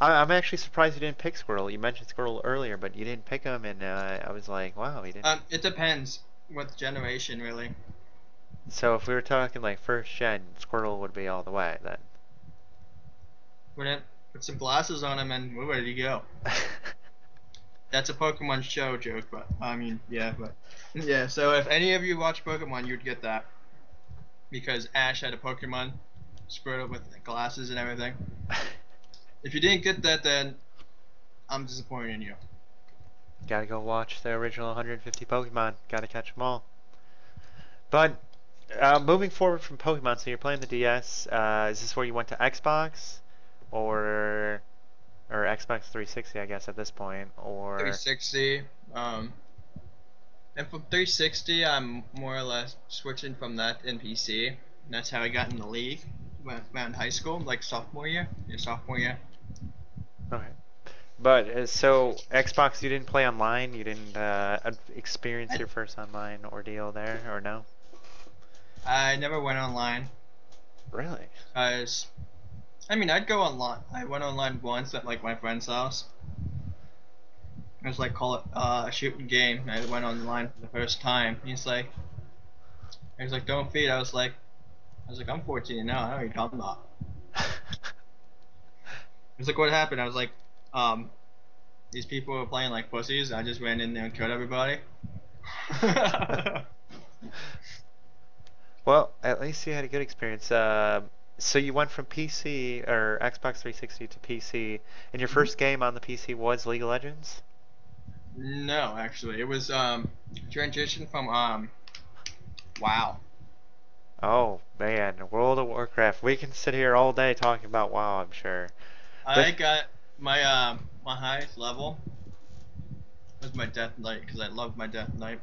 I'm actually surprised you didn't pick Squirtle. You mentioned Squirtle earlier, but you didn't pick him, and I was like, wow, he didn't. It depends what generation really. So if we were talking like first gen, Squirtle would be all the way then. When it put some glasses on him and we're ready to go. That's a Pokemon show joke, but I mean, yeah, but yeah. So if any of you watch Pokemon, you'd get that because Ash had a Pokemon Squirtle with glasses and everything. If you didn't get that, then I'm disappointed in you. Gotta go watch the original 150 Pokemon. Gotta catch them all. But moving forward from Pokemon, so you're playing the DS. Is this where you went to Xbox, or Xbox 360, I guess at this point, or 360. And from 360, I'm more or less switching from that in PC. And that's how I got in the league when in high school, like sophomore year. Yeah, sophomore year. okay. But so Xbox, you didn't play online. You didn't experience I, your first online ordeal there, or no? I never went online. Really? Cause I mean, I'd go online. I went online once at like my friend's house. It was like call it a shooting game. I went online for the first time. He's like, don't feed. I was like, I'm 14 now. I don't know what you're talking about. He's like, what happened? I was like, um, these people were playing like pussies. I just ran in there and killed everybody. Well, at least you had a good experience. So you went from PC or Xbox 360 to PC, and your first game on the PC was League of Legends? No, actually, it was transition from WoW. Oh man, World of Warcraft. We can sit here all day talking about WoW, I'm sure. But I got my highest level was my Death Knight because I loved my Death Knight.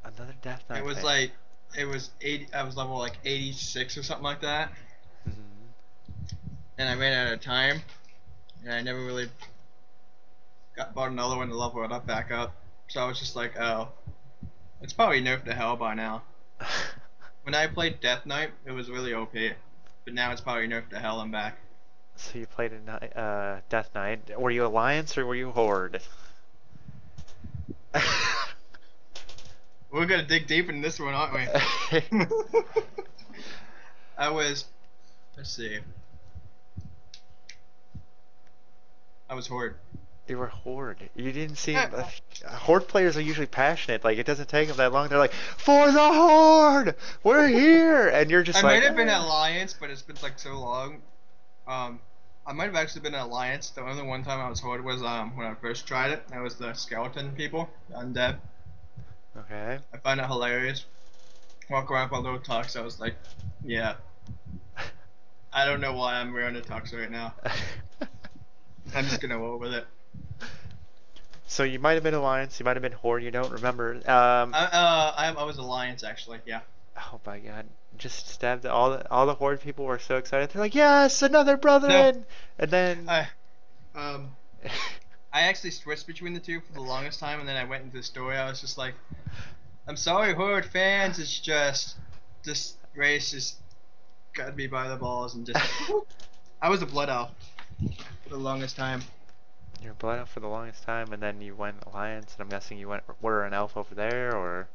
another Death It Knight was fan. like it was 80. I was level like 86 or something like that, Hmm. and I ran out of time, and I never really got bought another one to level it up back up. So I was just like, oh, it's probably nerfed to hell by now. When I played Death Knight, it was really OP, but now it's probably nerfed to hell and back. So you played a Death Knight. Were you Alliance or were you Horde? We're gonna dig deep in this one, aren't we? I was, let's see, I was Horde. You were Horde. You didn't seem. Yeah, Horde players are usually passionate. Like, it doesn't take them that long. They're like, for the Horde! We're here! And you're just I like, might have been Alliance, but it's been like so long. Um, I might have actually been Alliance. The only one time I was Horde was when I first tried it. That was the skeleton people, undead. okay. I find it hilarious. Walk around with a little tux. I was like, yeah. I don't know why I'm wearing a tux right now. I'm just gonna roll with it. So you might have been Alliance, you might have been Horde, you don't remember. I was Alliance actually. Yeah. Oh my god. Just stabbed all the Horde people were so excited. They're like, yes, another No, brethren! And then. I um I actually switched between the two for the longest time, and then I went into the story. I was just like, I'm sorry, Horde fans. It's just this race just got me by the balls and just. I was a blood elf for the longest time. You were Blood Elf for the longest time, and then you went Alliance, and I'm guessing you were an elf over there, or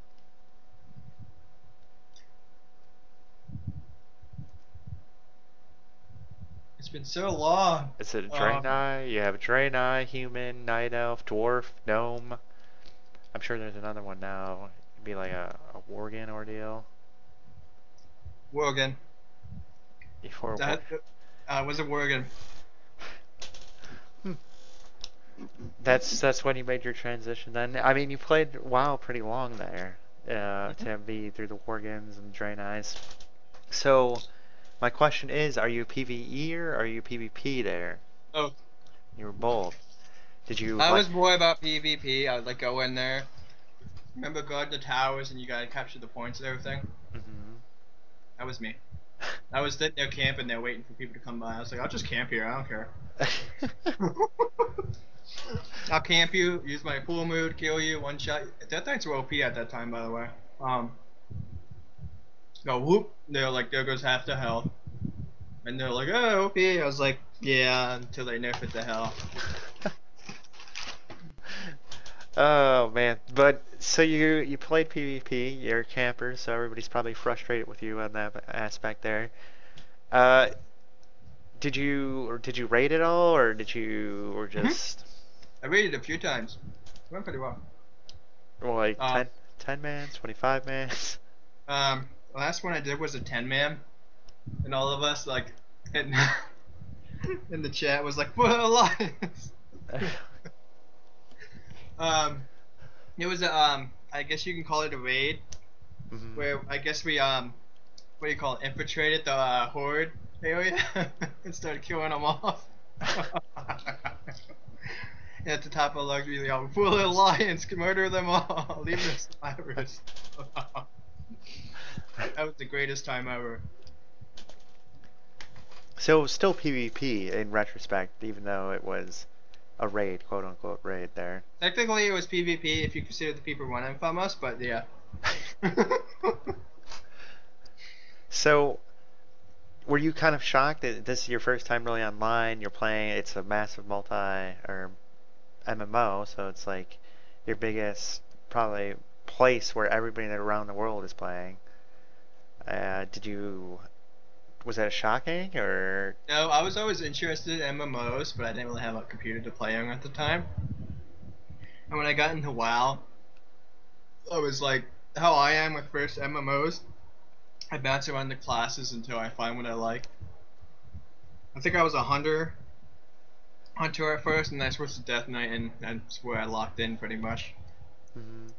It's been so long. is it a Um, Draenei? You have Draenei, human, night elf, dwarf, gnome. I'm sure there's another one now. It'd be like a Worgen ordeal. Worgen. Before war. That was a Worgen. Hmm. That's when you made your transition. Then I mean, you played WoW pretty long there, to be through the Worgens and Draenei's. So my question is, are you PvE or are you PvP there? Oh, You were both. Did you I like? was more about PvP. I would like go in there. Remember guard the towers and you gotta capture the points and everything. Hmm. That was me. I was sitting there camping there waiting for people to come by. I was like, I'll just camp here. I don't care. I'll camp you, use my full mood, kill you, one shot. Death Knights were OP at that time, by the way. Go whoop. They're like, there goes half the health. And they're like, oh, OP. I was like, Yeah, until they nerf it to hell. Oh man, but so you played PvP, you're a camper, so everybody's probably frustrated with you on that aspect there. Uh, did you raid at all, or did you or Hmm. just I rated a few times. It went pretty well. well, like Um, 10 mans, 25 mans? the last one I did was a 10-man, and all of us like in, in the chat was like, "For alliance." um, it was a I guess you can call it a raid, Mhm. where I guess we what do you call it? Infiltrated the horde area and started killing them off. And at the top of the luxury, we all full alliance, murder them all, leave the survivors. That was the greatest time ever. So it was still PvP in retrospect, even though it was a raid, quote unquote raid there. Technically, it was PvP if you consider the people running from us, but yeah. So were you kind of shocked that this is your first time really online? You're playing, it's a massive multi or MMO, so it's like your biggest probably place where everybody around the world is playing. Did you was that shocking or No, I was always interested in MMOs, but I didn't really have a computer to play on at the time. And when I got into WoW, I was like, how I am with first MMOs. I bounce around the classes until I find what I like. I think I was a hunter at first, and then I switched to Death Knight, and that's where I locked in pretty much. Mhm.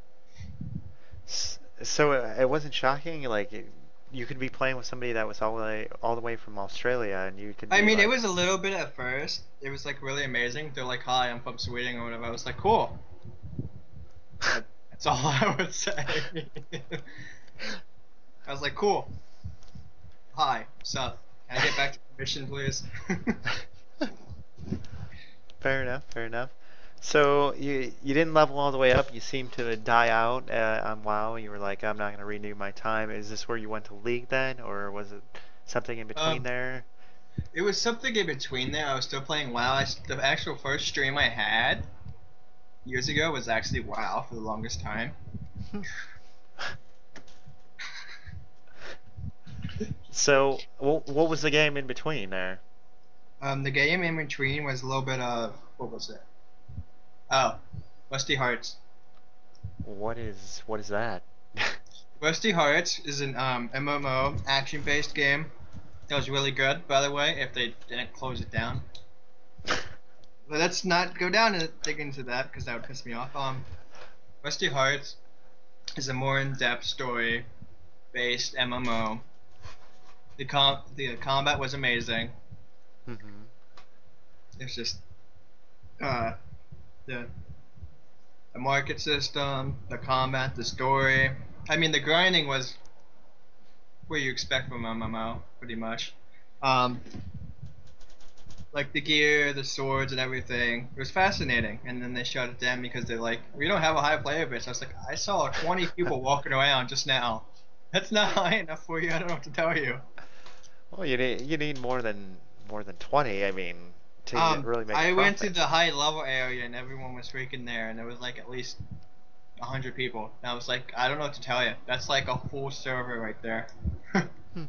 So it wasn't shocking like you could be playing with somebody that was all the way from Australia and you could I be mean, it like was a little bit at first. It was like really amazing. They're like, "Hi, I'm from Sweden" or whatever. I was like, "Cool." That's all I would say. I was like, "Cool. Hi, what's up? Can I get back to the mission, please?" fair enough, fair enough. So you didn't level all the way up. You seemed to die out on WoW. You were like, I'm not going to renew my time. Is this where you went to League then, or was it something in between um, there? it was something in between there. I was still playing WoW. The actual first stream I had years ago was actually WoW for the longest time. So what was the game in between there? The game in between was a little bit of what was it? Oh, Rusty Hearts. What is that? Rusty Hearts is an MMO action-based game. That was really good, by the way. If they didn't close it down, but let's not go down and dig into that because that would piss me off. Rusty Hearts is a more in-depth story-based MMO. The combat was amazing. Hmm. It's just uh the the market system, the combat, the story. I mean, the grinding was what you expect from MMO, pretty much. Um, like the gear, the swords, and everything. It was fascinating. And then they shut it down because they're like, we don't have a high player base. I was like, I saw 20 people walking around just now. That's not high enough for you. I don't know what to tell you. Well, you need more than 20. I mean, to really make a I went to profit. the high level area and everyone was freaking there, and there was like at least 100 people. And I was like, I don't know what to tell you. That's like a full server right there. Hmm.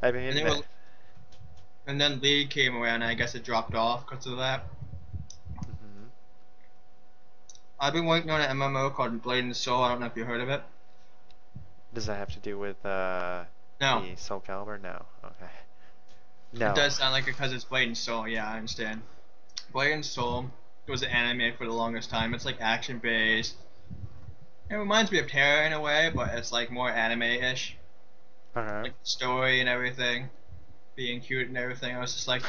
I And they mean, were, and then League came around, and I guess it dropped off because of that. mhm. I've been working on an MMO called Blade and Soul. I don't know if you heard of it. Does that have to do with No, the Soul Calibur? No. Okay. it No. does sound like it because it's Blade and Soul. Yeah, I understand. Blade and Soul was an anime for the longest time. It's like action based. It reminds me of Terra in a way, but it's like more anime-ish. Uh-huh. Like the story and everything, being cute and everything. I was just like,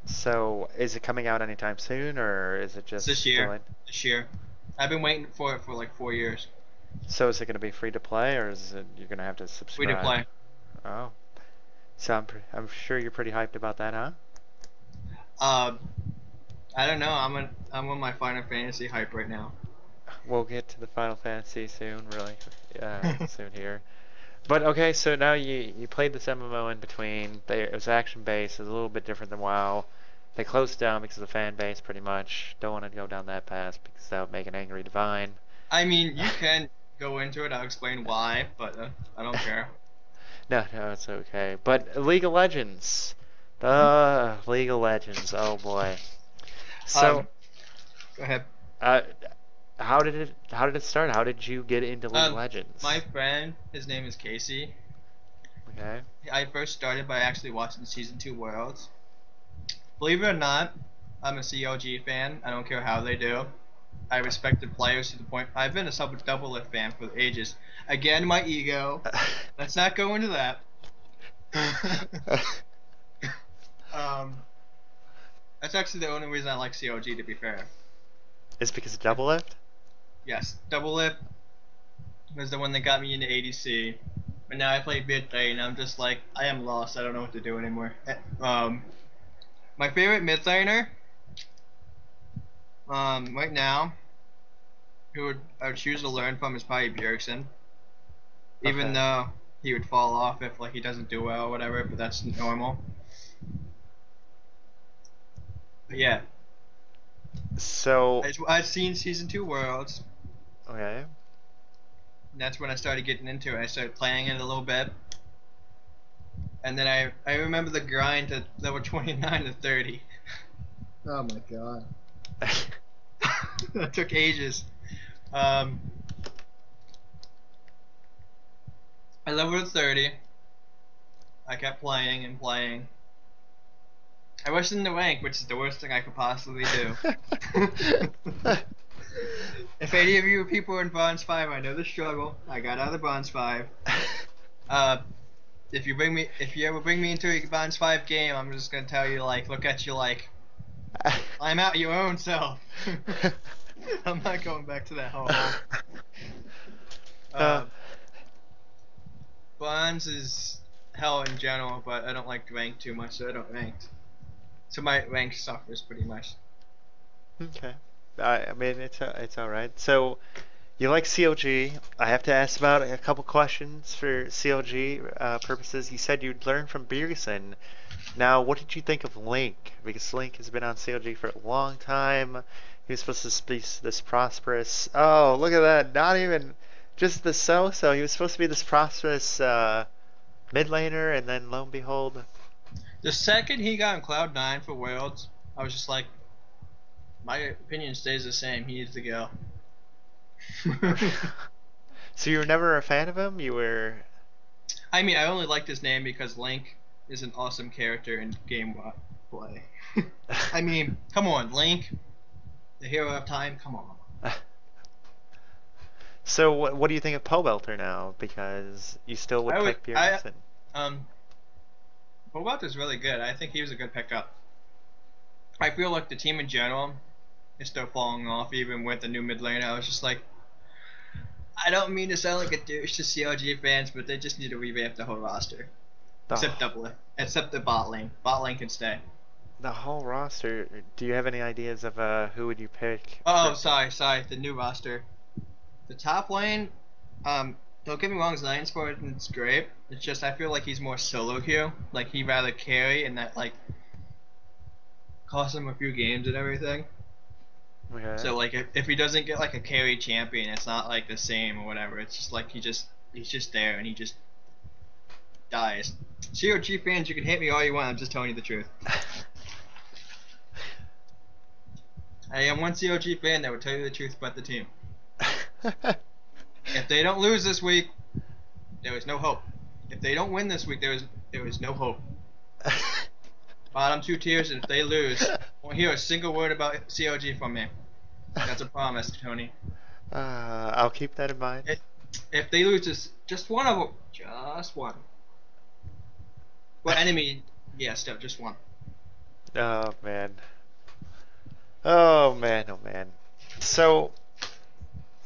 So, is it coming out anytime soon, or is it it's just this still year. in? This year. I've been waiting for it for like 4 years. So, is it going to be free to play, or is it you're going to have to Free to subscribe? play. Oh, so I'm sure you're pretty hyped about that, huh? Uh, I don't know. I'm on my Final Fantasy hype right now. We'll get to the Final Fantasy soon, really soon here. But okay, so now you played this MMO in between. It was action based. It was a little bit different than WoW. They closed it down because of the fan base, pretty much. Don't want to go down that path because that would make an angry divine. I mean, you can go into it. I'll explain why, but I don't care. No, no, it's okay. But League of Legends. Mhm. League of Legends. Oh boy. So, Go ahead. uh, how did it start? How did you get into League of My Legends? friend, his name is Casey. Okay. I first started by actually watching season 2 Worlds. Believe it or not, I'm a COG fan. I don't care how they do. I respect the players to the point. I've been a sub double lift fan for ages. Again, my ego. Let's not go into that. um, that's actually the only reason I like COG. To be fair, Is it because of double lift? yes, double lift was the one that got me into ADC. But now I play mid lane, and I'm just like, I am lost. I don't know what to do anymore. My favorite mid laner, right now, who I would choose to learn from is probably Bjergsen. Even Okay. though he would fall off if like he doesn't do well or whatever, but that's normal. But yeah, So, I've seen season 2 Worlds, okay. and that's when I started getting into it. I started playing it a little bit, and then I remember the grind to level 29 to 30. Oh my god. That took ages. Um, I leveled 30. I kept playing and playing. I was in the rank, which is the worst thing I could possibly do. If any of you people are in Bronze 5, I know the struggle. I got out of the Bronze 5. Uh, if you ever bring me into a Bronze 5 game, I'm just gonna tell you, like, look at you like, I'm out your own self. I'm not going back to that hole. Uh, Bronze is hell in general, but I don't like rank too much, so I don't rank. So my rank suffers pretty much. okay. I mean, it's all right. So, you like COG. I have to ask about a couple questions for COG purposes. You said you'd learn from Bjergsen. Now, what did you think of Link? Because Link has been on COG for a long time. He was supposed to be this prosperous. Oh, look at that! Not even just the so-so. He was supposed to be this prosperous mid laner, and then lo and behold. The second he got on Cloud 9 for Worlds, I was just like, my opinion stays the same. He needs to go. So you were never a fan of him? You were. I mean, I only liked his name because Link is an awesome character in game play. I mean, come on, Link, the hero of time. Come on. So what do you think of Pobelter now? Because you still would I would. pick I Bjergsen. Bobat is really good. I think he was a good pickup. I feel like the team in general is still falling off, even with the new mid lane. I was just like, I don't mean to sound like a douche to COG fans, but they just need to revamp the whole roster. Except Oh, double it. Except the bot lane. Bot lane can stay. the whole roster. Do you have any ideas of who would you pick Oh, for? sorry. The new roster. The top lane, don't get me wrong, Zion's for it and it's great. It's just I feel like he's more solo queue. Like he'd rather carry and that like cost him a few games and everything. Okay. So like if he doesn't get like a carry champion, it's not like the same or whatever. It's just like he's just there and he just dies. COG fans, you can hate me all you want. I'm just telling you the truth. I am one COG fan that would tell you the truth about the team. If they don't lose this week, there is no hope. If they don't win this week, there is no hope. Bottom 2 tiers, and if they lose, won't hear a single word about COG from me. That's a promise, Tony. I'll keep that in mind. If they lose just one of them, just one. Well, enemy, yeah, still just one. Oh man. Oh man. Oh man. So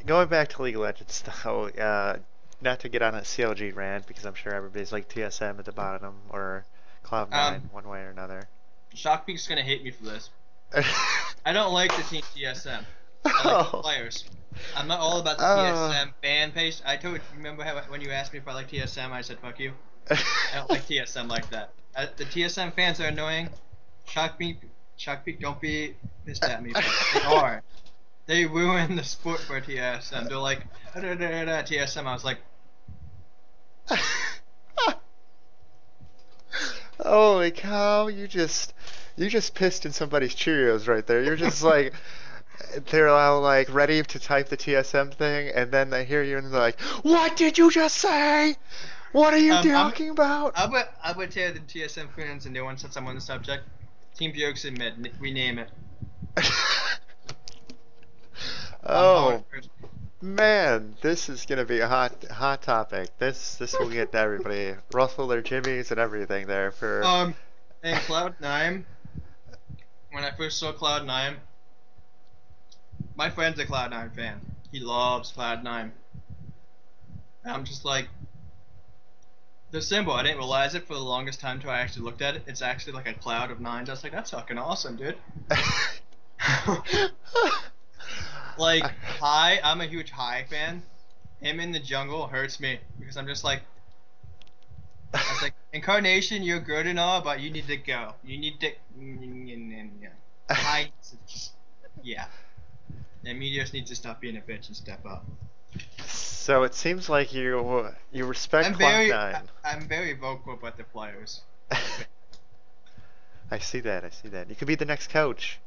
going back to League of Legends, though, not to get on a CLG rant because I'm sure everybody's like TSM at the bottom or Cloud9 one way or another. Shockbeak's gonna hate me for this. I don't like the team TSM. I like the Oh. players. I'm not all about the Oh. TSM fan page. Remember how when you asked me if I like TSM, I said fuck you. I don't like TSM like that. The TSM fans are annoying. Shock Peak, don't be pissed at me, but they are. They ruin the sport for TSM. They're like, TSM. I was like, Holy cow, you just pissed in somebody's Cheerios right there. You're just like they're all like ready to type the TSM thing and then they hear you and they're like, "What did you just say? What are you I'm, talking about?" I would tell the TSM fans and they want to set someone on the subject. Team Jokes in mid, rename it. I'm hard. Oh man, this is gonna be a hot topic. This will get everybody rustle their jimmies and everything there for And Cloud9, when I first saw Cloud9, my friend's a Cloud9 fan. He loves Cloud9. And I'm just like, the symbol, I didn't realize it for the longest time until I actually looked at it. It's actually like a cloud of nines. I was like, that's fucking awesome, dude. Like, High, I'm a huge High fan. Him in the jungle hurts me because I'm just like, I was like, Incarnation, you're good and all, but you need to go. You need to, High, just, yeah. And Meteors needs to stop being a bitch and step up. So it seems like you respect I'm Cloud9. I'm very vocal about the players. I see that. I see that. You could be the next coach.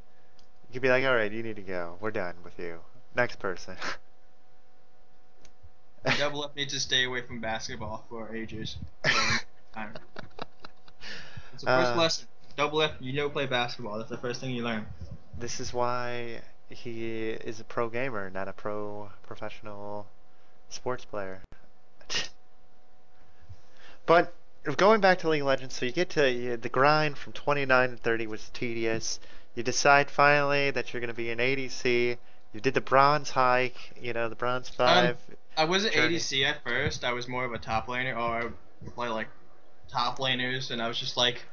You could be like, all right, you need to go. We're done with you. Next person. DjBlazt needs to stay away from basketball for ages. It's the first lesson. DjBlazt, you never play basketball. That's the first thing you learn. This is why he is a pro gamer, not a professional sports player. But going back to League of Legends, so you get to the grind from 29 to 30 was tedious. You decide finally that you're going to be an ADC. You did the bronze hike, the bronze 5. I wasn't journey. ADC at first. I was more of a top laner, or I would play like top laners, and I was just like,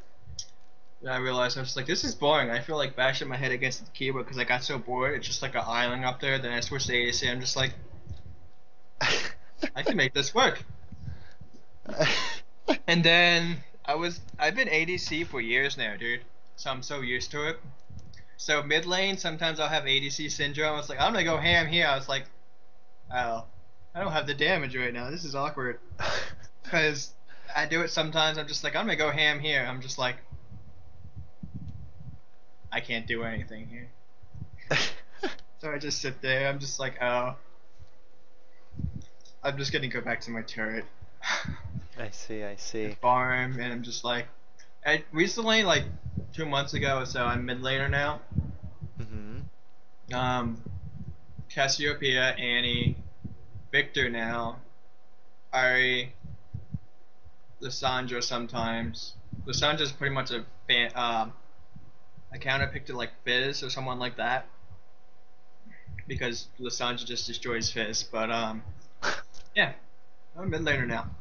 I realized I was like, this is boring. I feel like bashing my head against the keyboard because I got so bored. It's just like an island up there. Then I switched to ADC. I'm just like, I can make this work. And then I've been ADC for years now, dude. So I'm so used to it. So mid lane, sometimes I'll have ADC syndrome. I was like, I'm gonna go ham here. I was like, oh, I don't have the damage right now. This is awkward. Because I do it sometimes. I'm just like, I'm gonna go ham here. I'm just like, I can't do anything here. So I just sit there. I'm just like, oh, I'm just gonna go back to my turret. I see. Farm, and I'm just like, recently, like 2 months ago or so, I'm mid laner now. Cassiopeia, Annie, Victor now, Ari, Lissandra sometimes. Lissandra's pretty much a fan. I counter picked it like Fizz or someone like that because Lissandra just destroys Fizz. But yeah, I'm mid laner now.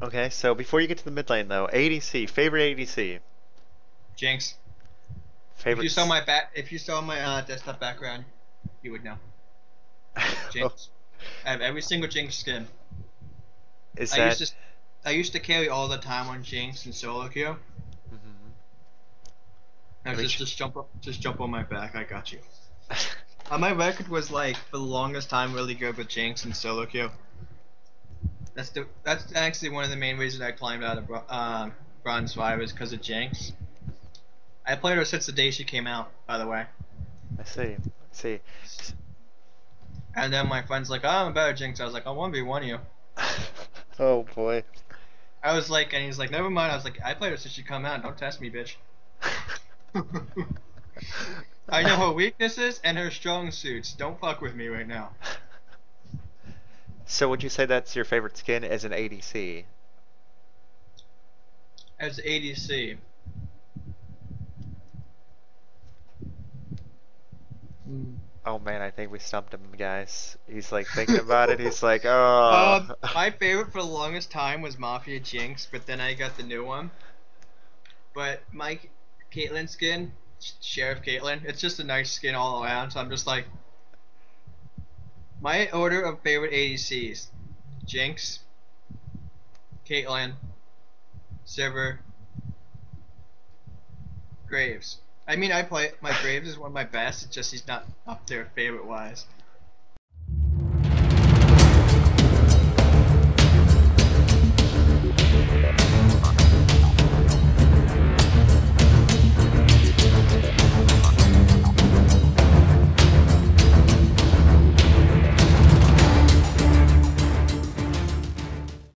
Okay, so before you get to the mid lane though, ADC, favorite ADC. Jinx. Favorite. If you saw my desktop background, you would know. Jinx. I have every single Jinx skin. I used to carry all the time on Jinx and solo queue. I was just jump on my back. I got you. My record was like for the longest time really good with Jinx and solo queue. That's actually one of the main reasons I climbed out of Bronze 5 is because of Jinx. I played her since the day she came out, by the way. I see. And then my friend's like, oh, I'm a better Jinx. I was like, I'll 1v1 you. Oh boy. I was like, and he's like, never mind. I was like, I played her since she come out. Don't test me, bitch. I know her weaknesses and her strong suits. Don't fuck with me right now. So would you say that's your favorite skin as an ADC? As ADC. Oh man, I think we stumped him, guys. He's like thinking about it. He's like, oh. My favorite for the longest time was Mafia Jinx, but then I got the new one. But my Caitlyn skin, Sheriff Caitlyn, it's just a nice skin all around. So I'm just like, My order of favorite ADCs: Jinx, Caitlyn, Sivir, Graves. I mean, I play my Graves is one of my best. It's just he's not up there favorite wise.